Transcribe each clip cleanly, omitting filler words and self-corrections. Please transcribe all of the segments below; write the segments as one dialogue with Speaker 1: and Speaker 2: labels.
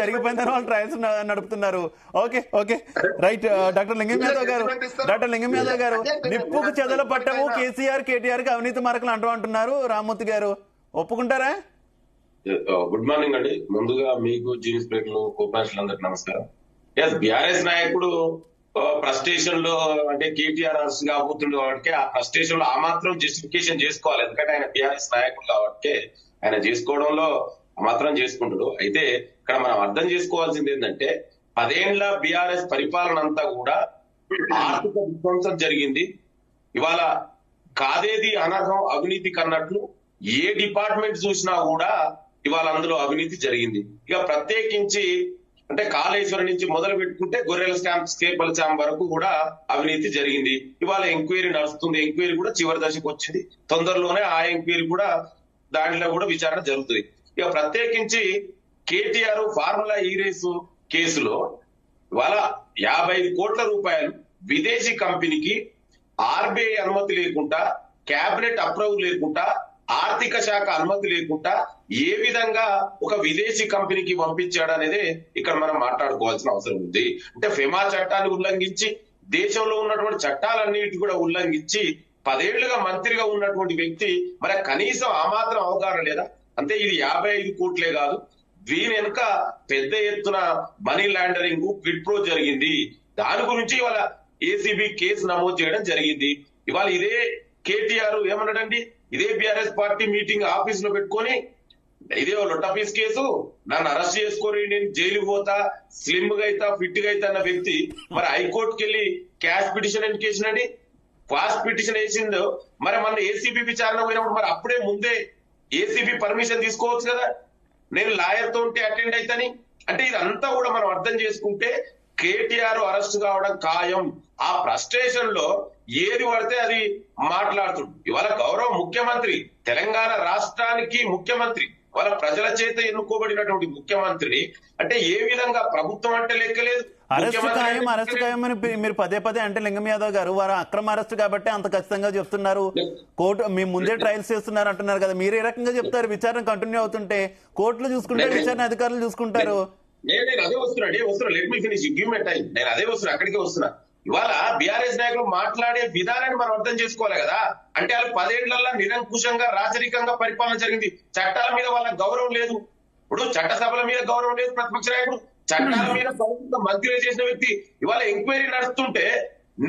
Speaker 1: జరిగిపోయిందని వాళ్ళు ట్రయల్స్ నడుపుతున్నారు. Okay okay right. Doctor లింగం యాదవ్ గారు నిప్పుకు చెదల పట్టము కేసీఆర్ కేటీఆర్ కి అవినీతి మరకలు అంటున్నారు రామ్మూర్తి గారు, ఒప్పుకుంటారా?
Speaker 2: గుడ్ మార్నింగ్ అండి. ముందుగా మీకు జీనిస్ బ్రేక్లు కోపాన్షులందరికి నమస్కారం. బీఆర్ఎస్ నాయకుడు ఫ్రస్ట్రేషన్ లో అంటే కేటీఆర్ అరెస్ట్ కాబోతుండే కాబట్టి ఆ ఫ్రస్ట్రేషన్ లో ఆ మాత్రం జస్టిఫికేషన్ చేసుకోవాలి. ఎందుకంటే ఆయన బీఆర్ఎస్ నాయకుడు కాబట్టి ఆయన చేసుకోవడంలో మాత్రం చేసుకుంటాడు. అయితే ఇక్కడ మనం అర్థం చేసుకోవాల్సింది ఏంటంటే 10 ఏళ్ల బీఆర్ఎస్ పరిపాలన అంతా కూడా ఆర్థిక విధ్వంసం జరిగింది. ఇవాళ కాదేది అనర్హం అవినీతి కన్నట్లు ఏ డిపార్ట్మెంట్ చూసినా కూడా ఇవాళ అందులో అవినీతి జరిగింది. ఇక ప్రత్యేకించి అంటే కాళేశ్వరం నుంచి మొదలు పెట్టుకుంటే గొర్రెల స్కేపల్ ఛాంబర్ వరకు కూడా అవినీతి జరిగింది. ఇవాళ ఎంక్వైరీ నడుస్తుంది. ఎంక్వైరీ కూడా చివరి దశకు వచ్చింది. తొందరలోనే ఆ ఎంక్వైరీ కూడా దాంట్లో కూడా విచారణ జరుగుతుంది. ఇక ప్రత్యేకించి కేటీఆర్ ఫార్ములా ఈ రేసు కేసులో ఇవాళ 55 కోట్ల రూపాయలు విదేశీ కంపెనీకి ఆర్బీఐ అనుమతి లేకుండా, కేబినెట్ అప్రూవల్ లేకుండా, ఆర్థిక శాఖ అనుమతి లేకుండా ఏ విధంగా ఒక విదేశీ కంపెనీకి పంపించాడు అనేది ఇక్కడ మనం మాట్లాడుకోవాల్సిన అవసరం ఉంది. అంటే ఫెమా చట్టాన్ని ఉల్లంఘించి, దేశంలో ఉన్నటువంటి చట్టాలన్నిటి కూడా ఉల్లంఘించి 10 ఏళ్లుగా మంత్రిగా ఉన్నటువంటి వ్యక్తి మరి కనీసం ఆ మాత్రం అవగాహన లేదా? అంటే ఇది 55 కోట్లే కాదు, దీని వెనుక పెద్ద ఎత్తున మనీ లాండరింగ్, క్విడ్ ప్రో జరిగింది. దాని గురించి ఇవాళ ఏసీబీ కేసు నమోదు చేయడం జరిగింది. ఇవాళ ఇదే కేటీఆర్ ఏమన్నాడండి, ఇదే బీఆర్ఎస్ పార్టీ మీటింగ్ ఆఫీస్ లో పెట్టుకొని ఇదే లొట్టపీస్ కేసు, నన్ను అరెస్ట్ చేసుకొని నేను జైలుకు పోతా, స్లిమ్ గా అయితా, ఫిట్ గా అయితా అన్న వ్యక్తి మరి హైకోర్టుకి వెళ్ళి క్యాష్ పిటిషన్ ఎందుకు వేసినండి? ఫాస్ట్ పిటిషన్ వేసిందో మరి మన ఏసీబీ విచారణ పోయినప్పుడు మరి అప్పుడే ముందే ఏసీబీ పర్మిషన్ తీసుకోవచ్చు కదా, నేను లాయర్ తో ఉంటే అటెండ్ అయితని. అంటే ఇదంతా కూడా మనం అర్థం చేసుకుంటే కేటీఆర్ అరెస్ట్ కావడం ఖాయం. ఆ ఫ్రస్ట్రేషన్ లో ఏది పడితే అది మాట్లాడుతుంది. ఇవాళ గౌరవ ముఖ్యమంత్రి, తెలంగాణ రాష్ట్రానికి ముఖ్యమంత్రి, వాళ్ళ ప్రజల చేత ఎన్నుకోబడినటువంటి ముఖ్యమంత్రిని అంటే ఏ విధంగా ప్రభుత్వం అంటే లెక్కలేదు.
Speaker 1: అరెస్ట్ ఖాయం అని మీరు పదే పదే అంటే లింగం యాదవ్ గారు వారు అక్రమ అరెస్ట్ కాబట్టి అంత ఖచ్చితంగా చెప్తున్నారు. కోర్టు మీ ముందే ట్రయల్స్ చేస్తున్నారు అంటున్నారు కదా, మీరు ఏ రకంగా చెప్తారు? విచారణ కంటిన్యూ అవుతుంటే కోర్టులు చూసుకుంటారు, విచారణ అధికారులు చూసుకుంటారు.
Speaker 2: నేను అదే వస్తున్నా let me finish, give me time. నేను అదే వస్తున్నా, అక్కడికే వస్తున్నా. ఇవాళ బీఆర్ఎస్ నాయకులు మాట్లాడే విధానాన్ని మనం అర్థం చేసుకోవాలి కదా. అంటే వాళ్ళు 10 ఏళ్లలో నిరంకుశంగా రాచరికంగా పరిపాలన జరిగింది. చట్టాల మీద వాళ్ళ గౌరవం లేదు. ఇప్పుడు చట్టసభల మీద గౌరవం లేదు ప్రతిపక్ష నాయకుడు, చట్టాల మీద మంత్రి చేసిన వ్యక్తి. ఇవాళ ఎంక్వైరీ నడుస్తుంటే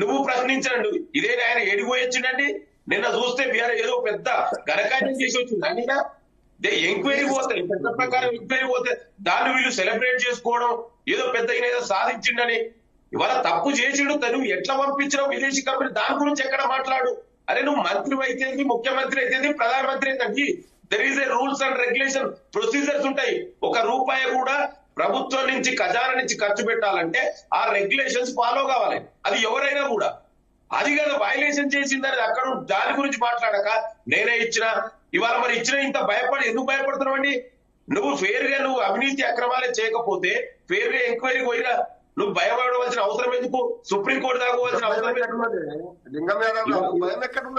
Speaker 2: నువ్వు ప్రశ్నించండి, ఇదే ఆయన ఎడిపోయొచ్చిండండి. నిన్న చూస్తే బీఆర్ఎస్ ఏదో పెద్ద ఘనకార్యం చేసి వచ్చింది. ఎంక్వైరీ పోతే పెద్ద ప్రకారం ఎంక్వైరీ పోతే దాన్ని వీళ్ళు సెలబ్రేట్ చేసుకోవడం, ఏదో పెద్ద ఏదో సాధించిండని. ఇవాళ తప్పు చేసిడు, నువ్వు ఎట్లా పంపించినావు విదేశీ కంపెనీ, దాని గురించి ఎక్కడ మాట్లాడు. అరే నువ్వు మంత్రి అయితేంది, ముఖ్యమంత్రి అయితేంది, ప్రధానమంత్రి అయితేంది, there is a rules and regulation, procedures ఉంటాయి. 1 రూపాయి కూడా ప్రభుత్వం నుంచి ఖజానా నుంచి ఖర్చు పెట్టాలంటే ఆ రెగ్యులేషన్స్ ఫాలో కావాలి. అది ఎవరైనా కూడా. అది కదా వైలేషన్ చేసిందని అక్కడ దాని గురించి మాట్లాడక నేనే ఇచ్చిన, ఇవాళ మరి ఇచ్చిన ఇంత ఎందుకు భయపడుతున్నావు అండి? నువ్వు ఫెయిర్ గా నువ్వు అవినీతి అక్రమాలే చేయకపోతే ఫెయిర్ గా ఎంక్వైరీ పోయినా నువ్వు భయపడవలసిన అవసరం ఎందుకు? సుప్రీంకోర్టు దాకా పోవాల్సిన అవసరం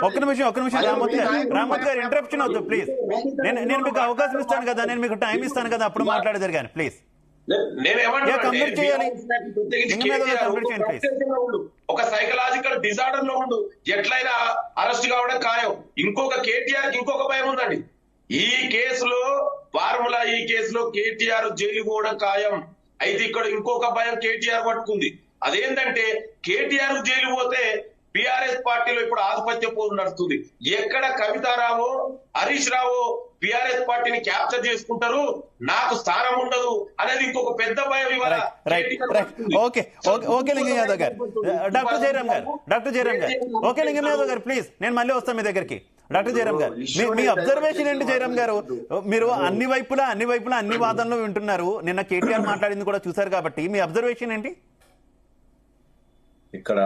Speaker 1: ఒక్క నిమిషం రామ్మూర్తి గారు ఇంటరప్షన్ అవుతుంది ప్లీజ్. నేను మీకు అవకాశం ఇస్తాను కదా, నేను మీకు టైం ఇస్తాను కదా, అప్పుడు మాట్లాడేదారు కానీ ప్లీజ్.
Speaker 2: ఒక సైకలాజికల్ డిజార్డర్ లో ఉండు, ఎట్లయినా అరెస్ట్ కావడం ఖాయం. ఇంకొక కేటీఆర్ కి ఇంకొక భయం ఉందండి. ఈ కేసులో ఫార్ములా ఈ కేసులో కేటీఆర్ జైలు పోవడం ఖాయం. అయితే ఇక్కడ ఇంకొక భయం కేటీఆర్ పట్టుకుంది. అదేంటంటే కేటీఆర్ జైలు పోతే బీఆర్ఎస్ పార్టీలో ఇప్పుడు ఆధిపత్య పోరు నడుస్తుంది. ఎక్కడ కవితారావు, హరీష్ రావు బీఆర్ఎస్ పార్టీని క్యాప్చర్ చేసుకుంటారు, నాకు స్థానం ఉండదు అనేది ఇంకొక పెద్ద భయం.
Speaker 1: ఓకే లింగం యాదవ్ గారు, డాక్టర్ జయరామ్ గారు ఓకే లింగం యాదవ్ గారు ప్లీజ్, నేను మళ్ళీ వస్తాను మీ దగ్గరికి. డాక్టర్ జయరామ్ గారు, మీ అబ్జర్వేషన్ ఏంటి? జయరామ్ గారు, మీరు అన్ని వైపులా అన్ని వాదనలు వింటున్నారు, నిన్న కేటీఆర్ మాట్లాడింది కూడా చూశారు కాబట్టి మీ అబ్జర్వేషన్ ఏంటి?
Speaker 3: ఇక్కడ